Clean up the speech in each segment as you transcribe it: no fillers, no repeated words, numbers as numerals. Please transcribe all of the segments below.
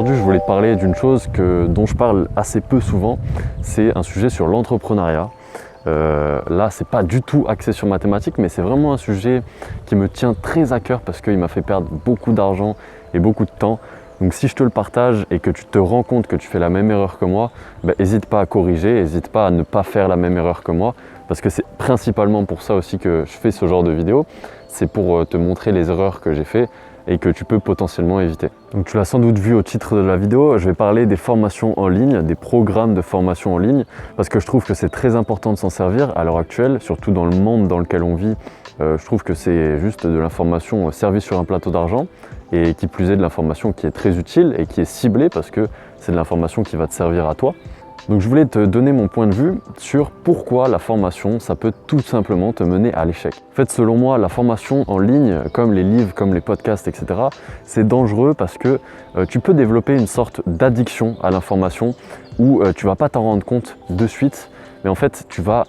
Aujourd'hui, je voulais te parler d'une chose dont je parle assez peu souvent. C'est un sujet sur l'entrepreneuriat. Là, c'est pas du tout axé sur mathématiques, mais c'est vraiment un sujet qui me tient très à cœur parce qu'il m'a fait perdre beaucoup d'argent et beaucoup de temps. Donc si je te le partage et que tu te rends compte que tu fais la même erreur que moi, n'hésite pas à corriger, n'hésite pas à ne pas faire la même erreur que moi, parce que c'est principalement pour ça aussi que je fais ce genre de vidéo. C'est pour te montrer les erreurs que j'ai faites et que tu peux potentiellement éviter. Donc tu l'as sans doute vu au titre de la vidéo, je vais parler des formations en ligne, des programmes de formation en ligne, parce que je trouve que c'est très important de s'en servir à l'heure actuelle, surtout dans le monde dans lequel on vit. Je trouve que c'est juste de l'information servie sur un plateau d'argent, et qui plus est de l'information qui est très utile et qui est ciblée parce que c'est de l'information qui va te servir à toi. Donc je voulais te donner mon point de vue sur pourquoi la formation, ça peut tout simplement te mener à l'échec. En fait, selon moi, la formation en ligne, comme les livres, comme les podcasts, etc., c'est dangereux parce que tu peux développer une sorte d'addiction à l'information où tu ne vas pas t'en rendre compte de suite, mais en fait, tu vas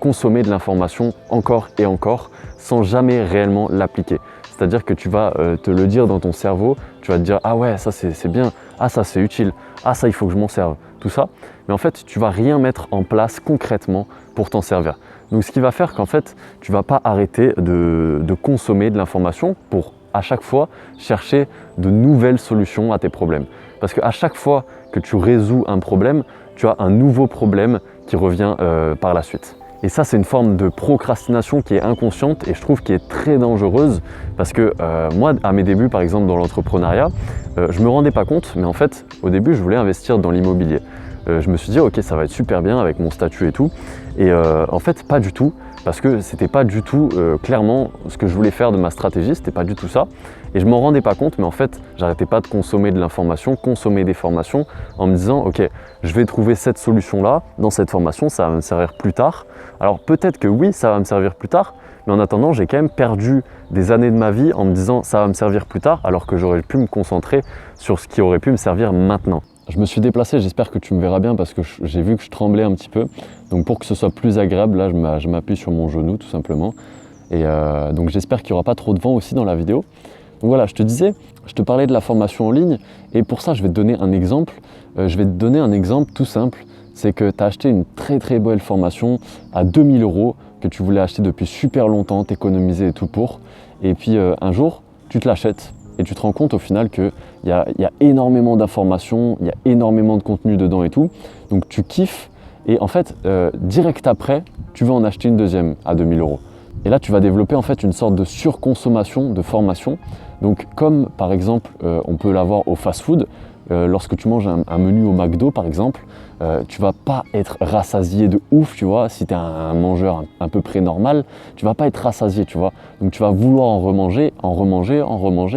consommer de l'information encore et encore sans jamais réellement l'appliquer. C'est-à-dire que tu vas te le dire dans ton cerveau, tu vas te dire « Ah ouais, ça c'est bien, ah ça c'est utile, ah ça il faut que je m'en serve », tout ça. Mais en fait, tu ne vas rien mettre en place concrètement pour t'en servir. Donc ce qui va faire qu'en fait, tu ne vas pas arrêter de consommer de l'information pour à chaque fois chercher de nouvelles solutions à tes problèmes. Parce qu'à chaque fois que tu résous un problème, tu as un nouveau problème qui revient par la suite. Et ça, c'est une forme de procrastination qui est inconsciente et je trouve qui est très dangereuse parce que moi, à mes débuts, par exemple dans l'entrepreneuriat, je ne me rendais pas compte, mais en fait, au début, je voulais investir dans l'immobilier. Je me suis dit, ok, ça va être super bien avec mon statut et tout. Et en fait, pas du tout, parce que c'était pas du tout clairement ce que je voulais faire de ma stratégie, c'était pas du tout ça. Et je m'en rendais pas compte, mais en fait, j'arrêtais pas de consommer de l'information, consommer des formations en me disant, ok, je vais trouver cette solution-là dans cette formation, ça va me servir plus tard. Alors peut-être que oui, ça va me servir plus tard, mais en attendant, j'ai quand même perdu des années de ma vie en me disant, ça va me servir plus tard, alors que j'aurais pu me concentrer sur ce qui aurait pu me servir maintenant. Je me suis déplacé, j'espère que tu me verras bien parce que j'ai vu que je tremblais un petit peu. Donc pour que ce soit plus agréable, là je m'appuie sur mon genou tout simplement. Et donc j'espère qu'il n'y aura pas trop de vent aussi dans la vidéo. Donc voilà, je te disais, je te parlais de la formation en ligne et pour ça je vais te donner un exemple. Je vais te donner un exemple tout simple, c'est que tu as acheté une très très belle formation à 2000 € que tu voulais acheter depuis super longtemps, t'économiser et tout pour. Et puis un jour, tu te l'achètes. Et tu te rends compte au final qu'il y a énormément d'informations, il y a énormément de contenu dedans et tout. Donc tu kiffes et en fait, direct après, tu vas en acheter une deuxième à 2000 €. Et là, tu vas développer en fait une sorte de surconsommation de formation. Donc comme par exemple, on peut l'avoir au fast-food, lorsque tu manges un menu au McDo par exemple, tu vas pas être rassasié de ouf, tu vois. Si tu es un mangeur un peu près normal, tu vas pas être rassasié, tu vois. Donc tu vas vouloir en remanger,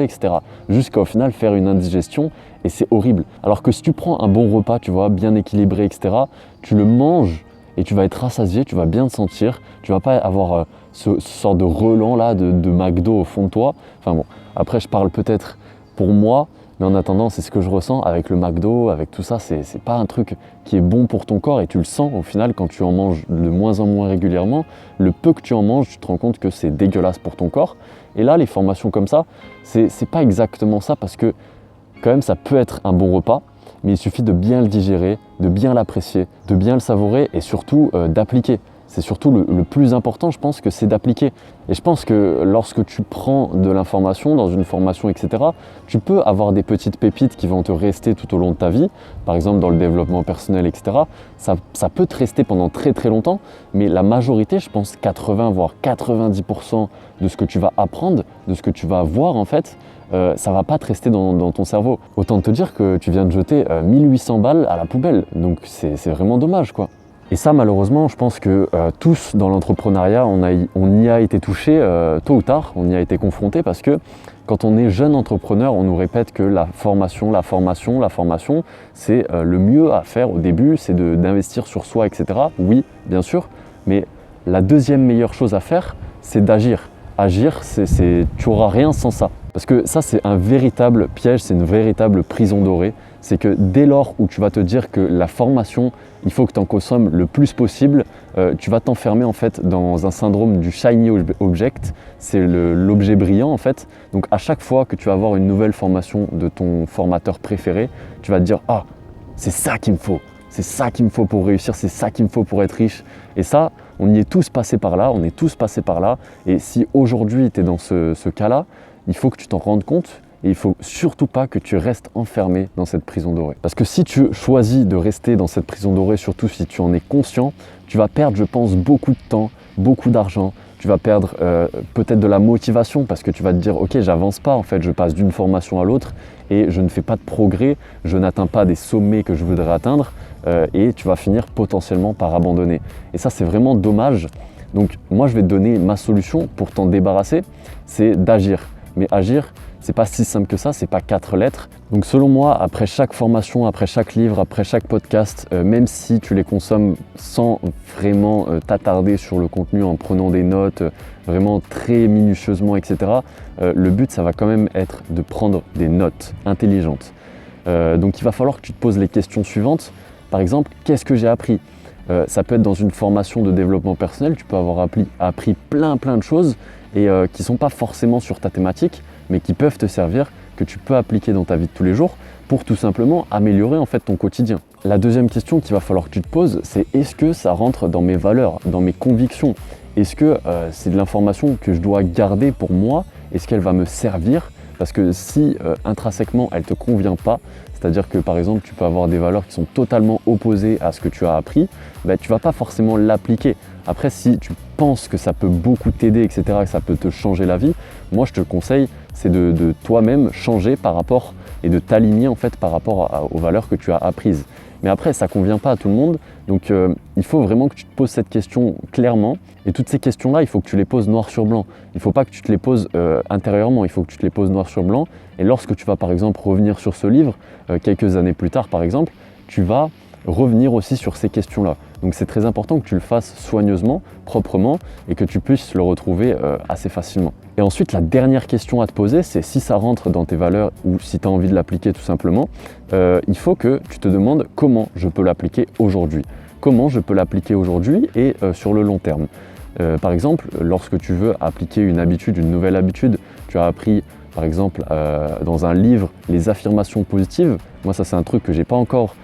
etc. Jusqu'à au final faire une indigestion et c'est horrible. Alors que si tu prends un bon repas, tu vois, bien équilibré, etc., tu le manges et tu vas être rassasié, tu vas bien te sentir, tu vas pas avoir ce sort de relent là de McDo au fond de toi. Enfin bon, après je parle peut-être pour moi, mais en attendant, c'est ce que je ressens avec le McDo, avec tout ça, c'est pas un truc qui est bon pour ton corps et tu le sens au final quand tu en manges de moins en moins régulièrement. Le peu que tu en manges, tu te rends compte que c'est dégueulasse pour ton corps. Et là, les formations comme ça, c'est pas exactement ça parce que quand même, ça peut être un bon repas, mais il suffit de bien le digérer, de bien l'apprécier, de bien le savourer et surtout d'appliquer. C'est surtout le plus important, je pense, que c'est d'appliquer. Et je pense que lorsque tu prends de l'information dans une formation, etc., tu peux avoir des petites pépites qui vont te rester tout au long de ta vie. Par exemple, dans le développement personnel, etc., ça peut te rester pendant très très longtemps, mais la majorité, je pense 80 voire 90% de ce que tu vas apprendre, de ce que tu vas voir en fait, ça va pas te rester dans ton cerveau. Autant te dire que tu viens de jeter 1800 balles à la poubelle, donc c'est vraiment dommage quoi. Et ça, malheureusement, je pense que tous dans l'entrepreneuriat, on y a été touché tôt ou tard, on y a été confronté parce que quand on est jeune entrepreneur, on nous répète que la formation, c'est le mieux à faire au début, c'est d'investir sur soi, etc. Oui, bien sûr, mais la deuxième meilleure chose à faire, c'est d'agir. Agir, tu n'auras rien sans ça. Parce que ça, c'est un véritable piège, c'est une véritable prison dorée. c'est que dès lors où tu vas te dire que la formation, il faut que tu en consommes le plus possible, tu vas t'enfermer en fait dans un syndrome du shiny object, c'est l'objet brillant en fait. Donc à chaque fois que tu vas avoir une nouvelle formation de ton formateur préféré, tu vas te dire « Ah, c'est ça qu'il me faut, c'est ça qu'il me faut pour réussir, c'est ça qu'il me faut pour être riche ». Et ça, on y est tous passés par là, on est tous passés par là. Et si aujourd'hui tu es dans ce cas-là, il faut que tu t'en rendes compte. Et il ne faut surtout pas que tu restes enfermé dans cette prison dorée. Parce que si tu choisis de rester dans cette prison dorée, surtout si tu en es conscient, tu vas perdre, je pense, beaucoup de temps, beaucoup d'argent. Tu vas perdre peut-être de la motivation parce que tu vas te dire « Ok, j'avance pas, en fait, je passe d'une formation à l'autre et je ne fais pas de progrès, je n'atteins pas des sommets que je voudrais atteindre et tu vas finir potentiellement par abandonner. » Et ça, c'est vraiment dommage. Donc moi, je vais te donner ma solution pour t'en débarrasser, c'est d'agir. Mais agir, c'est pas si simple que ça, c'est pas 4 lettres. Donc selon moi, après chaque formation, après chaque livre, après chaque podcast, même si tu les consommes sans vraiment t'attarder sur le contenu, en prenant des notes vraiment très minutieusement, etc., le but, ça va quand même être de prendre des notes intelligentes. Donc il va falloir que tu te poses les questions suivantes. Par exemple, qu'est-ce que j'ai appris ? Ça peut être dans une formation de développement personnel, tu peux avoir appris plein de choses et qui ne sont pas forcément sur ta thématique, mais qui peuvent te servir, que tu peux appliquer dans ta vie de tous les jours pour tout simplement améliorer en fait ton quotidien. La deuxième question qu'il va falloir que tu te poses, c'est est-ce que ça rentre dans mes valeurs, dans mes convictions ? Est-ce que c'est de l'information que je dois garder pour moi ? Est-ce qu'elle va me servir ? Parce que si intrinsèquement elle ne te convient pas, c'est-à-dire que par exemple tu peux avoir des valeurs qui sont totalement opposées à ce que tu as appris, ben, tu ne vas pas forcément l'appliquer. Après, si tu penses que ça peut beaucoup t'aider, etc., que ça peut te changer la vie, moi je te conseille, c'est de toi-même changer par rapport et de t'aligner en fait par rapport aux valeurs que tu as apprises. Mais après, ça ne convient pas à tout le monde, donc il faut vraiment que tu te poses cette question clairement. Et toutes ces questions-là, il faut que tu les poses noir sur blanc. Il ne faut pas que tu te les poses intérieurement, il faut que tu te les poses noir sur blanc. Et lorsque tu vas par exemple revenir sur ce livre, quelques années plus tard par exemple, tu vas revenir aussi sur ces questions-là. Donc c'est très important que tu le fasses soigneusement, proprement et que tu puisses le retrouver assez facilement. Et ensuite, la dernière question à te poser, c'est si ça rentre dans tes valeurs ou si tu as envie de l'appliquer tout simplement, il faut que tu te demandes comment je peux l'appliquer aujourd'hui. Comment je peux l'appliquer aujourd'hui et sur le long terme. Par exemple, lorsque tu veux appliquer une habitude, une nouvelle habitude, tu as appris par exemple dans un livre les affirmations positives. Moi ça c'est un truc que j'ai pas encore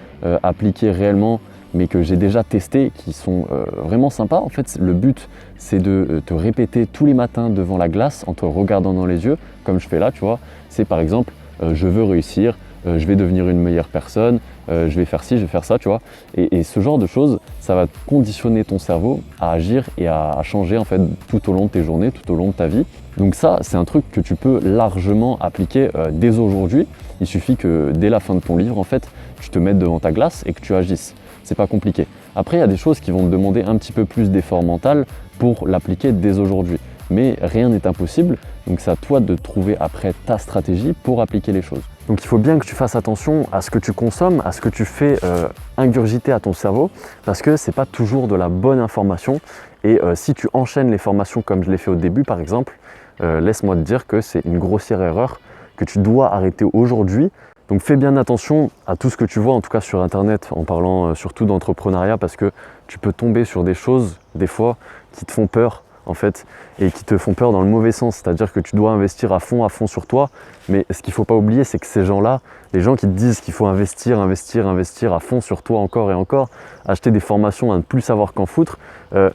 appliqué réellement, mais que j'ai déjà testé, qui sont vraiment sympas. En fait, le but, c'est de te répéter tous les matins devant la glace, en te regardant dans les yeux, comme je fais là, tu vois. C'est par exemple, je veux réussir, je vais devenir une meilleure personne, je vais faire ci, je vais faire ça, tu vois. Et ce genre de choses, ça va conditionner ton cerveau à agir et à changer en fait tout au long de tes journées, tout au long de ta vie. Donc ça, c'est un truc que tu peux largement appliquer dès aujourd'hui. Il suffit que dès la fin de ton livre, en fait, tu te mettes devant ta glace et que tu agisses. C'est pas compliqué. Après, il y a des choses qui vont te demander un petit peu plus d'effort mental pour l'appliquer dès aujourd'hui. Mais rien n'est impossible, donc c'est à toi de trouver après ta stratégie pour appliquer les choses. Donc il faut bien que tu fasses attention à ce que tu consommes, à ce que tu fais ingurgiter à ton cerveau, parce que c'est pas toujours de la bonne information. Et si tu enchaînes les formations comme je l'ai fait au début par exemple, laisse-moi te dire que c'est une grossière erreur que tu dois arrêter aujourd'hui. Donc fais bien attention à tout ce que tu vois, en tout cas sur internet, en parlant surtout d'entrepreneuriat, parce que tu peux tomber sur des choses, des fois, qui te font peur en fait, et qui te font peur dans le mauvais sens, c'est-à-dire que tu dois investir à fond sur toi, mais ce qu'il ne faut pas oublier, c'est que ces gens-là, les gens qui te disent qu'il faut investir à fond sur toi encore et encore, acheter des formations à ne plus savoir qu'en foutre,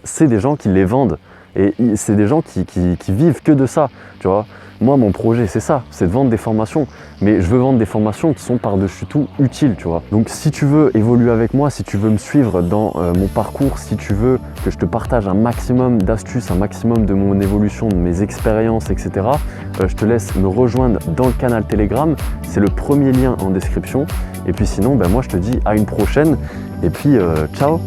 c'est des gens qui les vendent, et c'est des gens qui vivent que de ça, tu vois. Moi, mon projet, c'est ça, c'est de vendre des formations. Mais je veux vendre des formations qui sont par-dessus tout utiles, tu vois. Donc, si tu veux évoluer avec moi, si tu veux me suivre dans mon parcours, si tu veux que je te partage un maximum d'astuces, un maximum de mon évolution, de mes expériences, etc., je te laisse me rejoindre dans le canal Telegram. C'est le premier lien en description. Et puis sinon, moi, je te dis à une prochaine. Et puis, ciao!